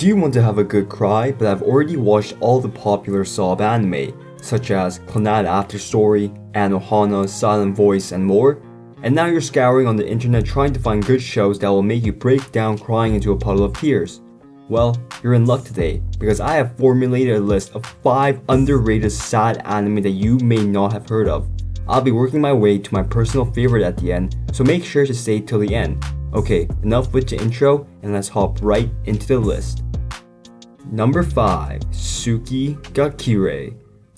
Do you want to have a good cry but have already watched all the popular sob anime, such as Clannad After Story, Anohana, Silent Voice, and more? And now you're scouring on the internet trying to find good shows that will make you break down crying into a puddle of tears. Well, you're in luck today, because I have formulated a list of 5 underrated sad anime that you may not have heard of. I'll be working my way to my personal favorite at the end, so make sure to stay till the end. Okay, enough with the intro, and let's hop right into the list. Number 5. Tsuki ga Kirei.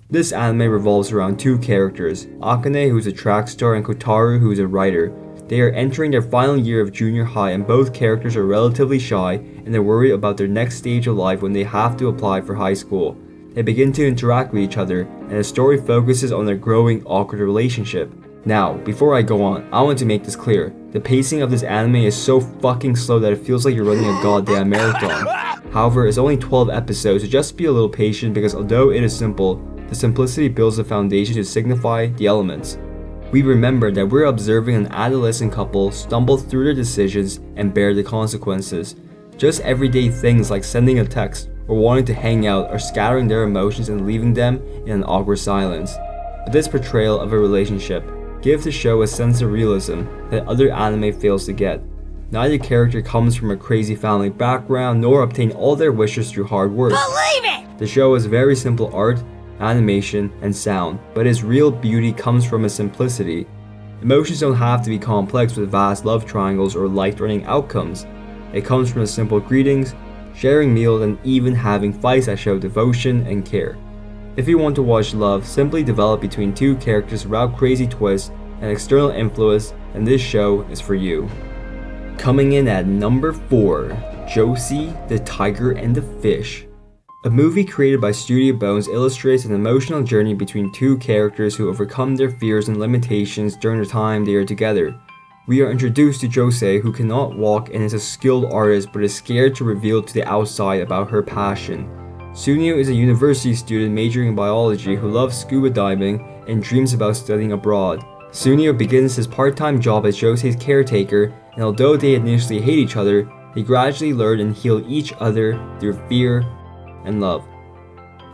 This anime revolves around 2 characters, Akane, who's a track star, and Kotaru, who is a writer. They are entering their final year of junior high, and both characters are relatively shy and they're worried about their next stage of life when they have to apply for high school. They begin to interact with each other, and the story focuses on their growing awkward relationship. Now, before I go on, I want to make this clear. The pacing of this anime is so fucking slow that it feels like you're running a goddamn marathon. However, it's only 12 episodes, so just be a little patient because although it is simple, the simplicity builds the foundation to signify the elements. We remember that we're observing an adolescent couple stumble through their decisions and bear the consequences. Just everyday things like sending a text or wanting to hang out are scattering their emotions and leaving them in an awkward silence. But this portrayal of a relationship gives the show a sense of realism that other anime fails to get. Neither character comes from a crazy family background nor obtain all their wishes through hard work. Believe it! The show has very simple art, animation, and sound, but its real beauty comes from its simplicity. Emotions don't have to be complex with vast love triangles or life-threatening outcomes. It comes from the simple greetings, sharing meals, and even having fights that show devotion and care. If you want to watch love simply develop between 2 characters without crazy twists and external influence, then this show is for you. Coming in at number 4, Josee, the Tiger and the Fish. A movie created by Studio Bones illustrates an emotional journey between 2 characters who overcome their fears and limitations during the time they are together. We are introduced to Josee, who cannot walk and is a skilled artist but is scared to reveal to the outside about her passion. Sunio is a university student majoring in biology who loves scuba diving and dreams about studying abroad. Sunio begins his part-time job as Josee's caretaker, and although they initially hate each other, they gradually learn and heal each other through fear and love.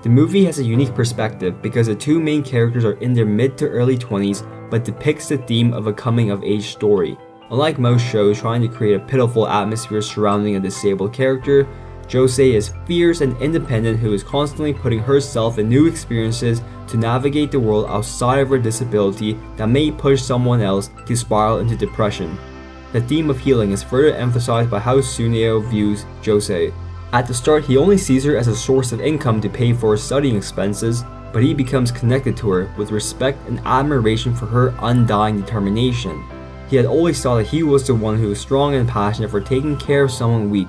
The movie has a unique perspective because the 2 main characters are in their mid to early 20s but depicts the theme of a coming-of-age story. Unlike most shows trying to create a pitiful atmosphere surrounding a disabled character, Josee is fierce and independent who is constantly putting herself in new experiences to navigate the world outside of her disability that may push someone else to spiral into depression. The theme of healing is further emphasized by how Sunio views Josee. At the start, he only sees her as a source of income to pay for his studying expenses, but he becomes connected to her with respect and admiration for her undying determination. He had always thought that he was the one who was strong and passionate for taking care of someone weak,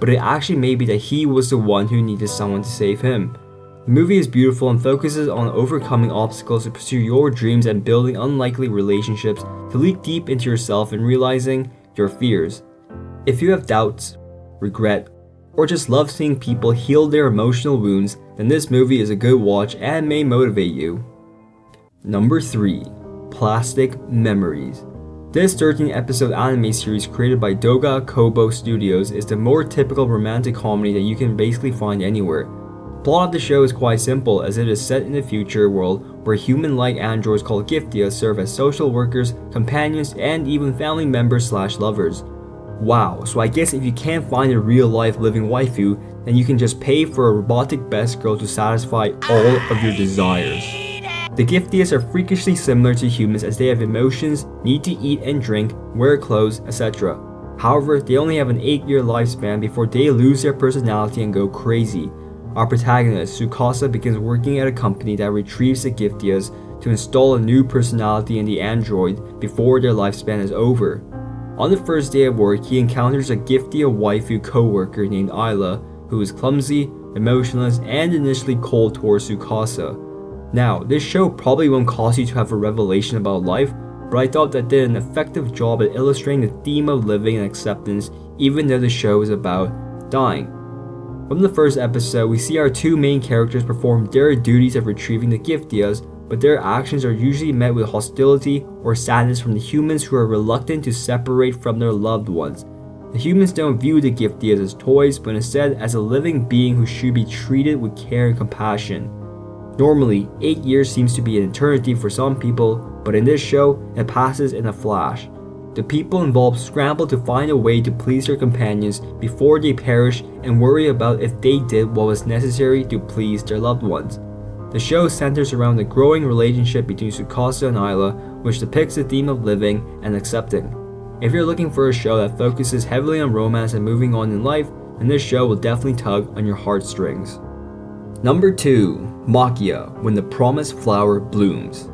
but it actually may be that he was the one who needed someone to save him. The movie is beautiful and focuses on overcoming obstacles to pursue your dreams and building unlikely relationships to leak deep into yourself and realizing your fears. If you have doubts, regret, or just love seeing people heal their emotional wounds, then this movie is a good watch and may motivate you. Number 3. Plastic Memories. This 13-episode anime series created by Doga Kobo Studios is the more typical romantic comedy that you can basically find anywhere. The plot of the show is quite simple as it is set in a future world where human-like androids called Giftias serve as social workers, companions, and even family members/lovers. Wow, so I guess if you can't find a real-life living waifu, then you can just pay for a robotic best girl to satisfy all of your desires. The Giftias are freakishly similar to humans as they have emotions, need to eat and drink, wear clothes, etc. However, they only have an 8-year lifespan before they lose their personality and go crazy. Our protagonist, Tsukasa, begins working at a company that retrieves the Giftias to install a new personality in the android before their lifespan is over. On the first day of work, he encounters a Giftia waifu co-worker named Ayla, who is clumsy, emotionless, and initially cold towards Tsukasa. Now, this show probably won't cause you to have a revelation about life, but I thought that did an effective job at illustrating the theme of living and acceptance even though the show is about dying. From the first episode, we see our 2 main characters perform their duties of retrieving the Giftias, but their actions are usually met with hostility or sadness from the humans who are reluctant to separate from their loved ones. The humans don't view the gifted as toys, but instead as a living being who should be treated with care and compassion. Normally, 8 years seems to be an eternity for some people, but in this show, it passes in a flash. The people involved scramble to find a way to please their companions before they perish and worry about if they did what was necessary to please their loved ones. The show centers around the growing relationship between Tsukasa and Ayla, which depicts the theme of living and accepting. If you're looking for a show that focuses heavily on romance and moving on in life, then this show will definitely tug on your heartstrings. Number 2. Maquia, When the Promised Flower Blooms.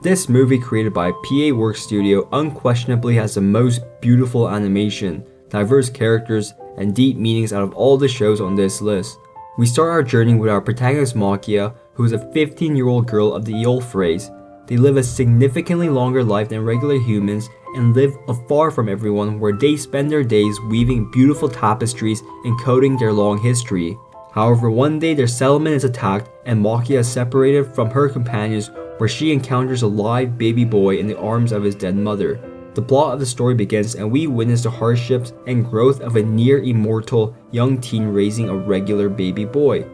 This movie, created by PA Works Studio, unquestionably has the most beautiful animation, diverse characters, and deep meanings out of all the shows on this list. We start our journey with our protagonist Maquia, who is a 15-year-old girl of the Eolf race. They live a significantly longer life than regular humans and live afar from everyone, where they spend their days weaving beautiful tapestries encoding their long history. However, one day their settlement is attacked and Maquia is separated from her companions, where she encounters a live baby boy in the arms of his dead mother. The plot of the story begins and we witness the hardships and growth of a near immortal young teen raising a regular baby boy.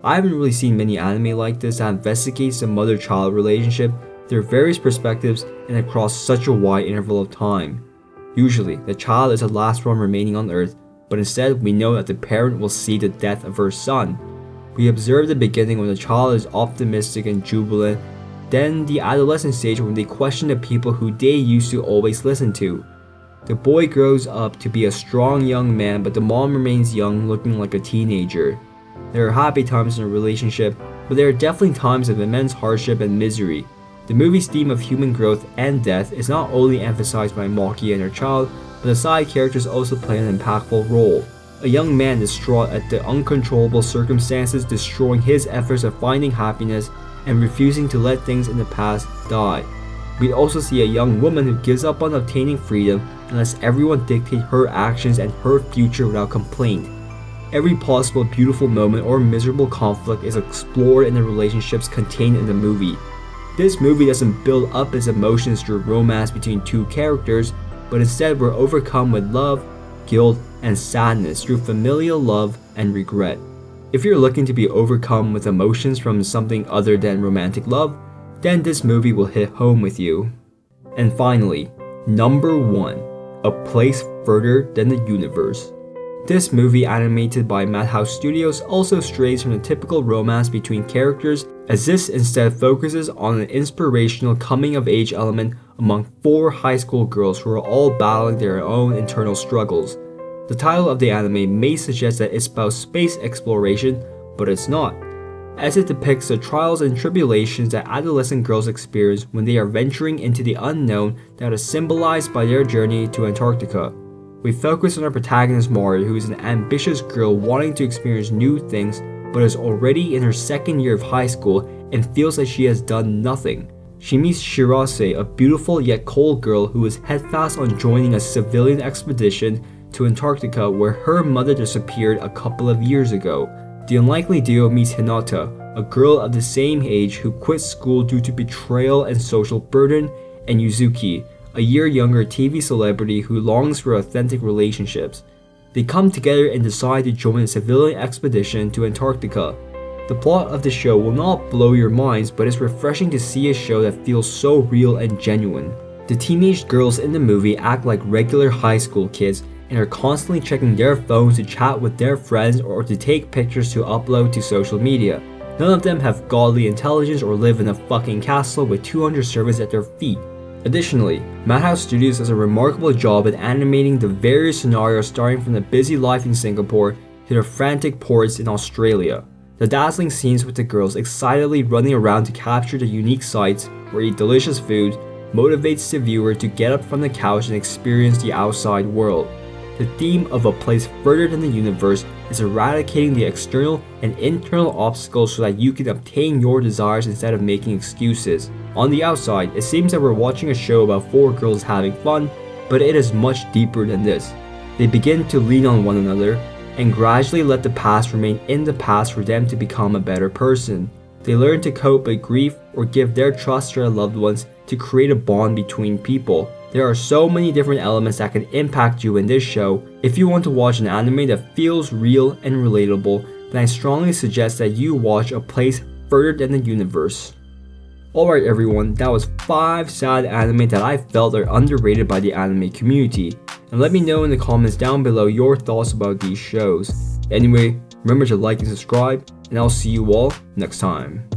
I haven't really seen many anime like this that investigates the mother-child relationship, their various perspectives, and across such a wide interval of time. Usually, the child is the last one remaining on Earth, but instead we know that the parent will see the death of her son. We observe the beginning when the child is optimistic and jubilant, then the adolescent stage when they question the people who they used to always listen to. The boy grows up to be a strong young man, but the mom remains young, looking like a teenager. There are happy times in a relationship, but there are definitely times of immense hardship and misery. The movie's theme of human growth and death is not only emphasized by Maquia and her child, but the side characters also play an impactful role. A young man distraught at the uncontrollable circumstances destroying his efforts of finding happiness and refusing to let things in the past die. We also see a young woman who gives up on obtaining freedom and lets everyone dictate her actions and her future without complaint. Every possible beautiful moment or miserable conflict is explored in the relationships contained in the movie. This movie doesn't build up its emotions through romance between two characters, but instead we're overcome with love, guilt, and sadness through familial love and regret. If you're looking to be overcome with emotions from something other than romantic love, then this movie will hit home with you. And finally, number 1, A Place Further Than the Universe. This movie, animated by Madhouse Studios, also strays from the typical romance between characters, as this instead focuses on an inspirational coming-of-age element among 4 high school girls who are all battling their own internal struggles. The title of the anime may suggest that it's about space exploration, but it's not, as it depicts the trials and tribulations that adolescent girls experience when they are venturing into the unknown that is symbolized by their journey to Antarctica. We focus on our protagonist Mari, who is an ambitious girl wanting to experience new things, but is already in her 2nd year of high school and feels like she has done nothing. She meets Shirase, a beautiful yet cold girl who is headfast on joining a civilian expedition to Antarctica, where her mother disappeared a couple of years ago. The unlikely duo meets Hinata, a girl of the same age who quit school due to betrayal and social burden, and Yuzuki, a year younger TV celebrity who longs for authentic relationships. They come together and decide to join a civilian expedition to Antarctica. The plot of the show will not blow your minds, but it's refreshing to see a show that feels so real and genuine. The teenage girls in the movie act like regular high school kids and are constantly checking their phones to chat with their friends or to take pictures to upload to social media. None of them have godly intelligence or live in a fucking castle with 200 servants at their feet. Additionally, Madhouse Studios does a remarkable job at animating the various scenarios, starting from the busy life in Singapore to the frantic ports in Australia. The dazzling scenes with the girls excitedly running around to capture the unique sights or eat delicious food motivates the viewer to get up from the couch and experience the outside world. The theme of A Place Further Than the Universe is eradicating the external and internal obstacles so that you can obtain your desires instead of making excuses. On the outside, it seems that we're watching a show about 4 girls having fun, but it is much deeper than this. They begin to lean on one another and gradually let the past remain in the past for them to become a better person. They learn to cope with grief or give their trust to their loved ones to create a bond between people. There are so many different elements that can impact you in this show. If you want to watch an anime that feels real and relatable, then I strongly suggest that you watch A Place Further Than the Universe. Alright everyone, that was 5 sad anime that I felt are underrated by the anime community. And let me know in the comments down below your thoughts about these shows. Anyway, remember to like and subscribe, and I'll see you all next time.